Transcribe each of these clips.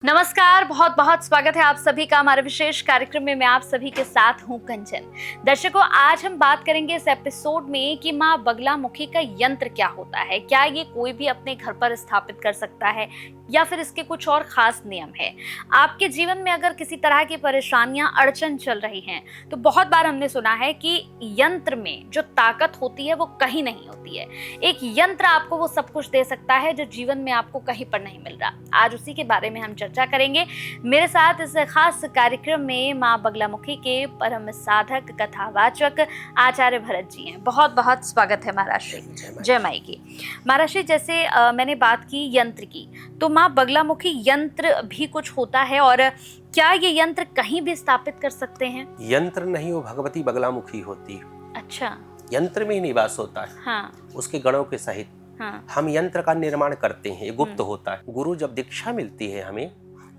नमस्कार, बहुत बहुत स्वागत है आप सभी का हमारे विशेष कार्यक्रम में। मैं आप सभी के साथ हूं कंचन। दर्शकों, आज हम बात करेंगे इस एपिसोड में कि माँ बगलामुखी का यंत्र क्या होता है। क्या ये कोई भी अपने घर पर स्थापित कर सकता है या फिर इसके कुछ और खास नियम है। आपके जीवन में अगर किसी तरह की परेशानियां अड़चन चल रही हैं तो बहुत बार हमने सुना है कि यंत्र में जो ताकत होती है वो कहीं नहीं होती है। एक यंत्र आपको वो सब कुछ दे सकता है जो जीवन में आपको कहीं पर नहीं मिल रहा। आज उसी के बारे में हम चर्चा करेंगे। मेरे साथ इस खास कार्यक्रम में माँ बगलामुखी के परम साधक कथावाचक आचार्य भरत जी हैं। बहुत बहुत स्वागत है महाराज श्री। जय माई की। महाराज श्री, जैसे मैंने बात की यंत्र की, तो माँ बगलामुखी यंत्र भी कुछ होता है और क्या ये यंत्र कहीं भी स्थापित कर सकते हैं? यंत्र नहीं, वो भगवती बगलामुखी होती है। अच्छा, यंत्र में ही निवास होता है। हाँ, उसके गणों के सहित हाँ, हम यंत्र का निर्माण करते हैं। ये गुप्त होता है। गुरु जब दीक्षा मिलती है हमें,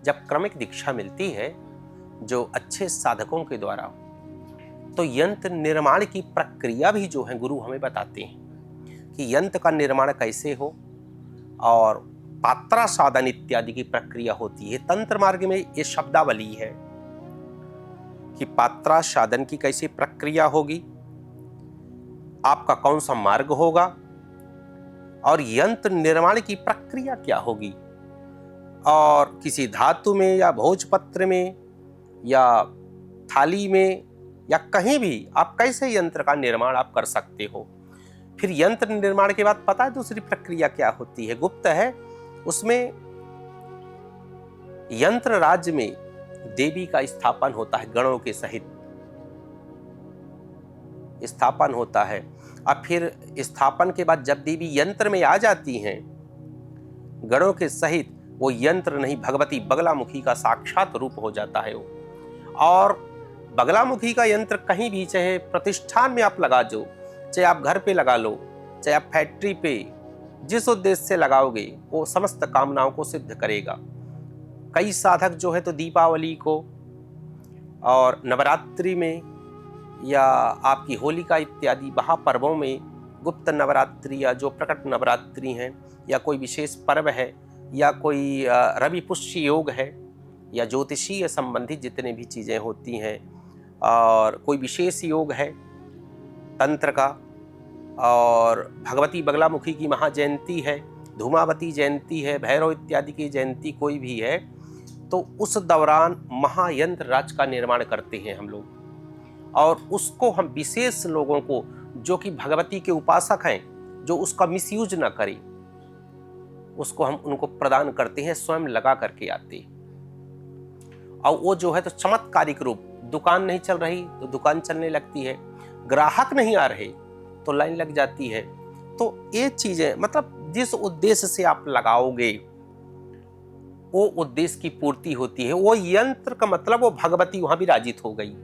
जब क्रमिक दीक्षा मिलती है जो अच्छे साधकों के द्वारा, तो यंत्र निर्माण की प्रक्रिया भी जो है गुरु हमें बताते हैं कि यंत्र का निर्माण कैसे हो और पात्रा साधन इत्यादि की प्रक्रिया होती है। तंत्र मार्ग में ये शब्दावली है कि पात्रा साधन की कैसी प्रक्रिया होगी, आपका कौन सा मार्ग होगा और यंत्र निर्माण की प्रक्रिया क्या होगी, और किसी धातु में या भोजपत्र में या थाली में या कहीं भी आप कैसे यंत्र का निर्माण आप कर सकते हो। फिर यंत्र निर्माण के बाद पता है दूसरी प्रक्रिया क्या होती है, गुप्त है। उसमें यंत्र राज्य में देवी का स्थापन होता है, गणों के सहित स्थापन होता है। अब फिर स्थापन के बाद जब देवी यंत्र में आ जाती हैं गणों के सहित, वो यंत्र नहीं भगवती बगलामुखी का साक्षात रूप हो जाता है वो। और बगलामुखी का यंत्र कहीं भी, चाहे प्रतिष्ठान में आप लगा दो, चाहे आप घर पे लगा लो, चाहे आप फैक्ट्री पे, जिस उद्देश्य से लगाओगे वो समस्त कामनाओं को सिद्ध करेगा। कई साधक जो है तो दीपावली को और नवरात्रि में या आपकी होलिका इत्यादि महापर्वों में, गुप्त नवरात्रि या जो प्रकट नवरात्रि हैं, या कोई विशेष पर्व है, या कोई रवि पुष्य योग है, या ज्योतिषीय संबंधित जितने भी चीज़ें होती हैं, और कोई विशेष योग है तंत्र का, और भगवती बगलामुखी की महाजयंती है, धूमावती जयंती है, भैरव इत्यादि की जयंती कोई भी है, तो उस दौरान महायंत्र राज का निर्माण करते हैं हम लोग। और उसको हम विशेष लोगों को जो कि भगवती के उपासक हैं, जो उसका मिसयूज ना करें, उसको हम उनको प्रदान करते हैं, स्वयं लगा करके आते। और वो जो है तो चमत्कारिक रूप, दुकान नहीं चल रही तो दुकान चलने लगती है, ग्राहक नहीं आ रहे तो लाइन लग जाती है। तो ये चीजें, मतलब जिस उद्देश्य से आप लगाओगे वो उद्देश्य की पूर्ति होती है। वो यंत्र का मतलब वो भगवती वहां विराजित हो गई।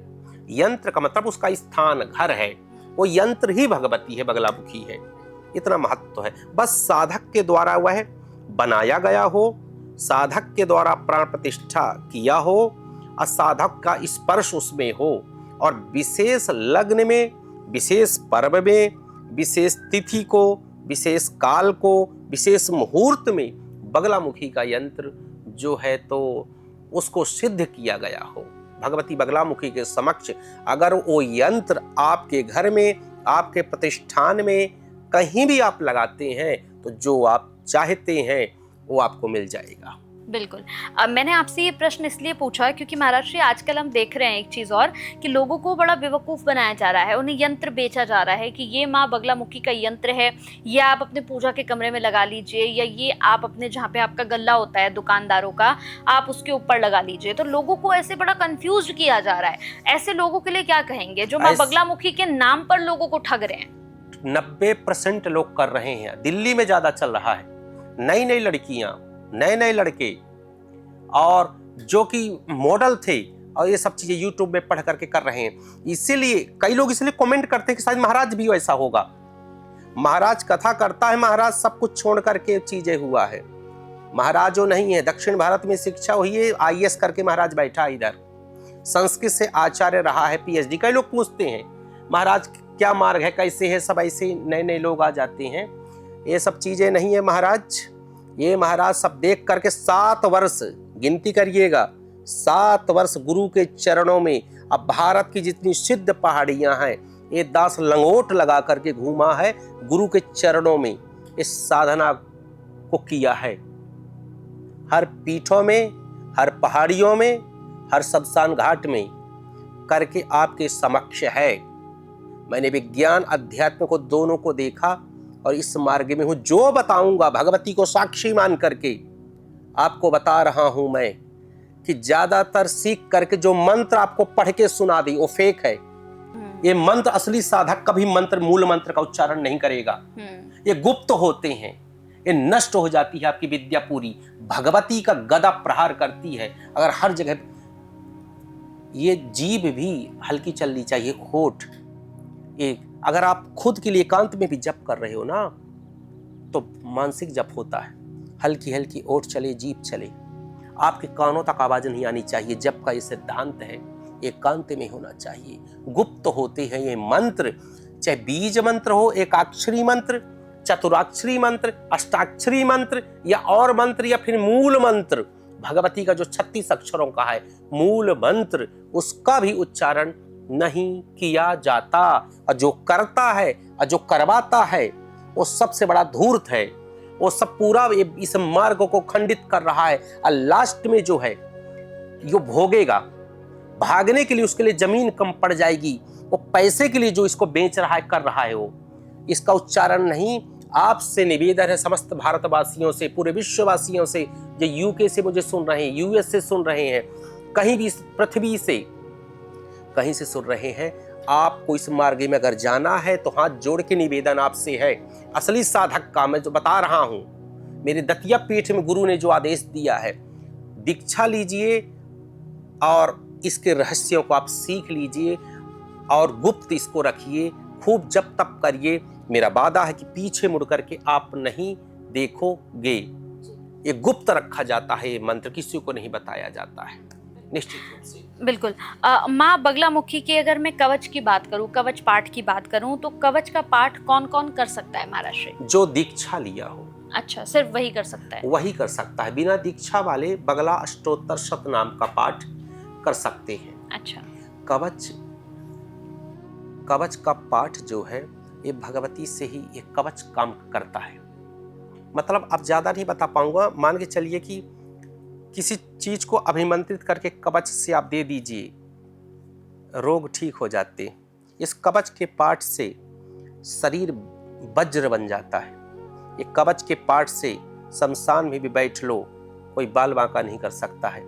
यंत्र का मतलब उसका स्थान घर है, वो यंत्र ही भगवती है, बगलामुखी है। इतना महत्व है। बस साधक के द्वारा वह बनाया गया हो, साधक के द्वारा प्राण प्रतिष्ठा किया हो, और साधक का स्पर्श उसमें हो, और विशेष लग्न में, विशेष पर्व में, विशेष तिथि को, विशेष काल को, विशेष मुहूर्त में बगलामुखी का यंत्र जो है तो उसको सिद्ध किया गया हो। भगवती बगलामुखी के समक्ष अगर वो यंत्र आपके घर में, आपके प्रतिष्ठान में कहीं भी आप लगाते हैं तो जो आप चाहते हैं वो आपको मिल जाएगा। बिल्कुल। अब मैंने आपसे ये प्रश्न इसलिए पूछा क्योंकि महाराज श्री, आजकल हम देख रहे हैं एक चीज़ और कि लोगों को बड़ा बेवकूफ़ बनाया जा रहा है। उन्हें यंत्र बेचा जा रहा है कि ये माँ बगलामुखी का यंत्र है, ये आप अपने पूजा के कमरे में लगा लीजिए, या ये आप अपने जहाँ पे आपका गल्ला होता है दुकानदारों का, आप उसके ऊपर लगा लीजिए। तो लोगों को ऐसे बड़ा कन्फ्यूज किया जा रहा है। ऐसे लोगों के लिए क्या कहेंगे जो माँ बगलामुखी के नाम पर लोगों को ठग रहे हैं? 90% लोग कर रहे हैं। दिल्ली में ज्यादा चल रहा है। नई नई लड़कियां, नए नए लड़के, और जो कि मॉडल थे, और ये सब चीजें यूट्यूब में पढ़ करके कर रहे हैं। इसीलिए कई लोग इसलिए कमेंट करते हैं कि शायद महाराज भी वैसा होगा। महाराज कथा करता है, महाराज सब कुछ छोड़ करके चीजें हुआ है। महाराज जो नहीं है, दक्षिण भारत में शिक्षा हुई है, IAS करके महाराज बैठा इधर, संस्कृत से आचार्य रहा है, PhD। कई लोग पूछते हैं महाराज क्या मार्ग है, कैसे है, सब ऐसे नए नए लोग आ जाते हैं। ये सब चीजें नहीं है महाराज। ये महाराज सब देख करके 7 वर्ष गिनती करिएगा, 7 वर्ष गुरु के चरणों में। अब भारत की जितनी सिद्ध पहाड़ियां हैं, ये दास लंगोट लगा करके घूमा है गुरु के चरणों में, इस साधना को किया है। हर पीठों में, हर पहाड़ियों में, हर शमशान घाट में करके आपके समक्ष है। मैंने विज्ञान अध्यात्म को दोनों को देखा और इस मार्ग में हूं। जो बताऊंगा भगवती को साक्षी मान करके आपको बता रहा हूं मैं, कि ज्यादातर सीख करके जो मंत्र आपको पढ़ के सुना दी वो फेक है। ये मंत्र, असली साधक कभी मंत्र, मूल मंत्र का उच्चारण नहीं करेगा। ये गुप्त होते हैं, ये नष्ट हो जाती है आपकी विद्या पूरी। भगवती का गदा प्रहार करती है। अगर हर जगह ये जीभ भी हल्की चलनी चाहिए, होठ एक, अगर आप खुद के लिए एकांत में भी जप कर रहे हो ना, तो मानसिक जप होता है। हल्की हल्की ओठ चले, जीभ चले, आपके कानों तक आवाज नहीं आनी चाहिए। जप का ये सिद्धांत है, एकांत में होना चाहिए। गुप्त होते हैं ये मंत्र, चाहे बीज मंत्र हो, एकाक्षरी मंत्र, चतुराक्षरी मंत्र, अष्टाक्षरी मंत्र या और मंत्र, या फिर मूल मंत्र। भगवती का जो 36 अक्षरों का है मूल मंत्र, उसका भी उच्चारण नहीं किया जाता। और जो करता है और जो करवाता है वो सबसे बड़ा धूर्त है। वो सब पूरा इस मार्ग को खंडित कर रहा है। और लास्ट में जो है जो भोगेगा, भागने के लिए उसके लिए जमीन कम पड़ जाएगी। वो पैसे के लिए जो इसको बेच रहा है, कर रहा है, वो इसका उच्चारण नहीं। आपसे निवेदन है, समस्त भारतवासियों से, पूरे विश्ववासियों से, जो यूके से मुझे सुन रहे हैं, यूएस से सुन रहे हैं, कहीं भी पृथ्वी से कहीं से सुन रहे हैं, आपको इस मार्ग में अगर जाना है तो हाथ जोड़ के निवेदन आपसे है। असली साधक का मैं जो बता रहा हूं, मेरे दतिया पीठ में गुरु ने जो आदेश दिया है, दीक्षा लीजिए और इसके रहस्यों को आप सीख लीजिए और गुप्त इसको रखिए, खूब जप तप करिए। मेरा वादा है कि पीछे मुड़ करके आप नहीं देखोगे। ये गुप्त रखा जाता है, ये मंत्र किसी को नहीं बताया जाता है, निश्चित रूप से। बिल्कुल। माँ बगलामुखी के अगर मैं कवच की बात करूं, कवच पाठ की बात करूं, तो कवच का पाठ कौन कौन कर सकता है महाराज श्री? जो दीक्षा लिया हो। अच्छा, सिर्फ वही कर सकता है? वही कर सकता है। बिना दीक्षा वाले बगला अष्टोत्तर शतनाम का पाठ कर सकते हैं। अच्छा। कवच का पाठ जो है ये भगवती से ही ये कवच काम करता है। मतलब अब ज्यादा नहीं बता पाऊंगा, मान के चलिए कि किसी चीज को अभिमंत्रित करके कवच से आप दे दीजिए, रोग ठीक हो जाते। इस कवच के पाठ से शरीर वज्र बन जाता है। ये कवच के पाठ से शमशान में भी बैठ लो, कोई बाल बांका नहीं कर सकता है।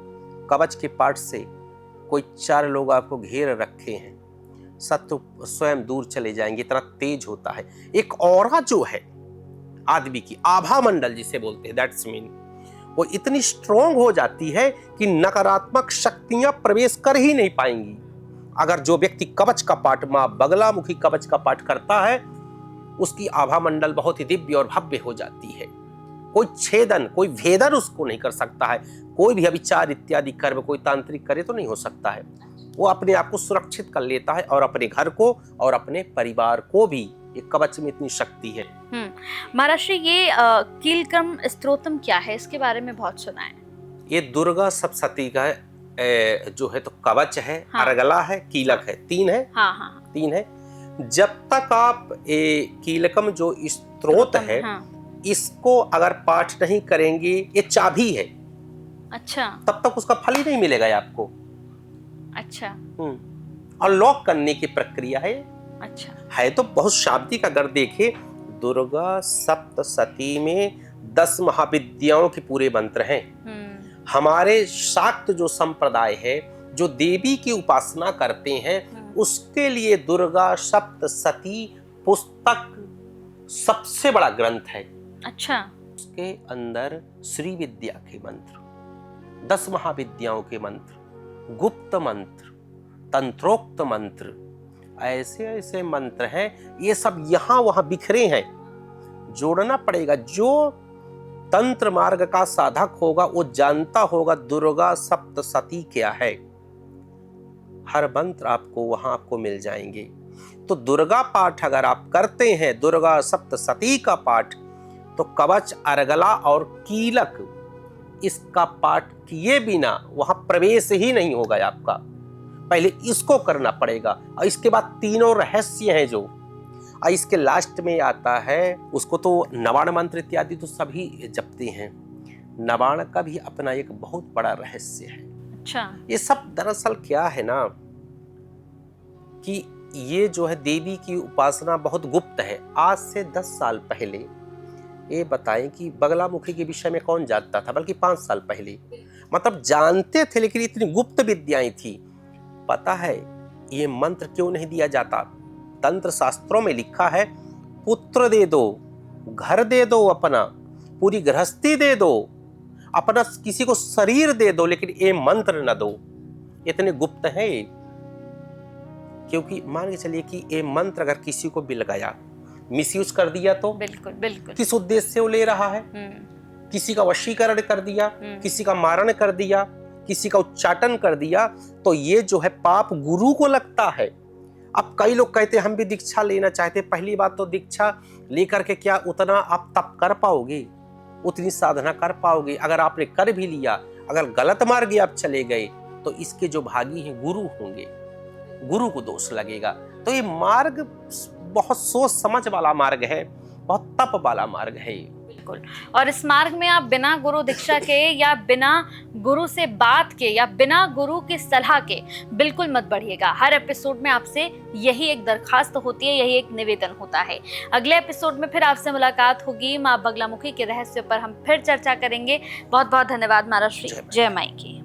कवच के पाठ से कोई 4 लोग आपको घेर रखे हैं, शत्रु स्वयं दूर चले जाएंगे, इतना तेज होता है। एक ऑरा जो है आदमी की, आभा मंडल जिसे बोलते हैं, दैट्स मीन, वो इतनी स्ट्रॉन्ग हो जाती है कि नकारात्मक शक्तियां प्रवेश कर ही नहीं पाएंगी। अगर जो व्यक्ति कवच का पाठ, मां बगलामुखी कवच का पाठ करता है, उसकी आभा मंडल बहुत ही दिव्य और भव्य हो जाती है। कोई छेदन, कोई भेदन उसको नहीं कर सकता है। कोई भी अविचार इत्यादि कर्म कोई तांत्रिक करे तो नहीं हो सकता है। वो अपने आप को सुरक्षित कर लेता है और अपने घर को और अपने परिवार को भी। ये कवच में इतनी शक्ति है। महाराज श्री, ये कीलकम स्तोत्रम क्या है? इसके बारे में बहुत सुना है। ये दुर्गा सप्तशती का जो है तो कवच है, हाँ। अर्गला है, कीलक है, 3 है। हाँ। 3 है। जब तक आप कीलकम जो स्तोत्र है, हाँ। इसको अगर पाठ नहीं करेंगे, ये चाबी है। अच्छा। तब तक उसका फल ही नहीं मिलेगा आपको। अच्छा। और लॉक करने की प्रक्रिया है। अच्छा। है तो बहुत शाब्दिक। अगर देखे दुर्गा सप्तशती में 10 महाविद्याओं के पूरे मंत्र हैं। हमारे शाक्त जो संप्रदाय है, जो देवी की उपासना करते हैं, उसके लिए दुर्गा सप्तशती पुस्तक सबसे बड़ा ग्रंथ है। अच्छा। उसके अंदर श्री विद्या के मंत्र, 10 महाविद्याओं के मंत्र, गुप्त मंत्र, तंत्रोक्त मंत्र, ऐसे ऐसे मंत्र हैं। ये सब यहां वहां बिखरे हैं, जोड़ना पड़ेगा। जो तंत्र मार्ग का साधक होगा वो जानता होगा दुर्गा सप्तशती क्या है। हर मंत्र आपको वहां आपको मिल जाएंगे। तो दुर्गा पाठ अगर आप करते हैं, दुर्गा सप्तशती का पाठ, तो कवच, अर्गला और कीलक इसका पाठ किए बिना वहां प्रवेश ही नहीं होगा आपका। पहले इसको करना पड़ेगा और इसके बाद तीनों रहस्य हैं जो, और इसके लास्ट में आता है, उसको तो नवाण मंत्र इत्यादि तो सभी जपते हैं, नवाण का भी अपना एक बहुत बड़ा रहस्य है। अच्छा। ये सब दरअसल क्या है ना कि ये जो है देवी की उपासना बहुत गुप्त है। आज से 10 साल पहले ये बताएं कि बगलामुखी के विषय में कौन जानता था, बल्कि 5 साल पहले मतलब जानते थे, लेकिन इतनी गुप्त विद्याएं थी। पता है ये मंत्र क्यों नहीं दिया जाता? तंत्र शास्त्रों में लिखा है, पुत्र दे दो, घर दे दो, अपना पूरी गृहस्थी दे दो, अपना किसी को शरीर दे दो, लेकिन ये मंत्र न दो। इतने गुप्त है क्योंकि मान के चलिए कि ये मंत्र अगर किसी को मिल गया, मिसयूज कर दिया तो बिल्कुल बिल्कुल। किस उद्देश्य से वो ले रहा है, किसी का वशीकरण कर दिया, किसी का मारण कर दिया, किसी का उच्चाटन कर दिया, तो ये जो है पाप गुरु को लगता है। अब कई लोग कहते हैं हम भी दीक्षा लेना चाहते हैं। पहली बात तो दीक्षा लेकर के क्या उतना आप तप कर पाओगे, उतनी साधना कर पाओगे? अगर आपने कर भी लिया, अगर गलत मार्ग आप चले गए तो इसके जो भागी हैं गुरु होंगे, गुरु को दोष लगेगा। तो ये मार्ग बहुत सोच समझ वाला मार्ग है, बहुत तप वाला मार्ग है। बिल्कुल। और इस मार्ग में आप बिना गुरु दीक्षा के या बिना गुरु से बात के या बिना गुरु की सलाह के बिल्कुल मत बढ़िएगा। हर एपिसोड में आपसे यही एक दरखास्त होती है, यही एक निवेदन होता है। अगले एपिसोड में फिर आपसे मुलाकात होगी। माँ बगलामुखी के रहस्य पर हम फिर चर्चा करेंगे। बहुत बहुत धन्यवाद महाराज श्री। जय माई की।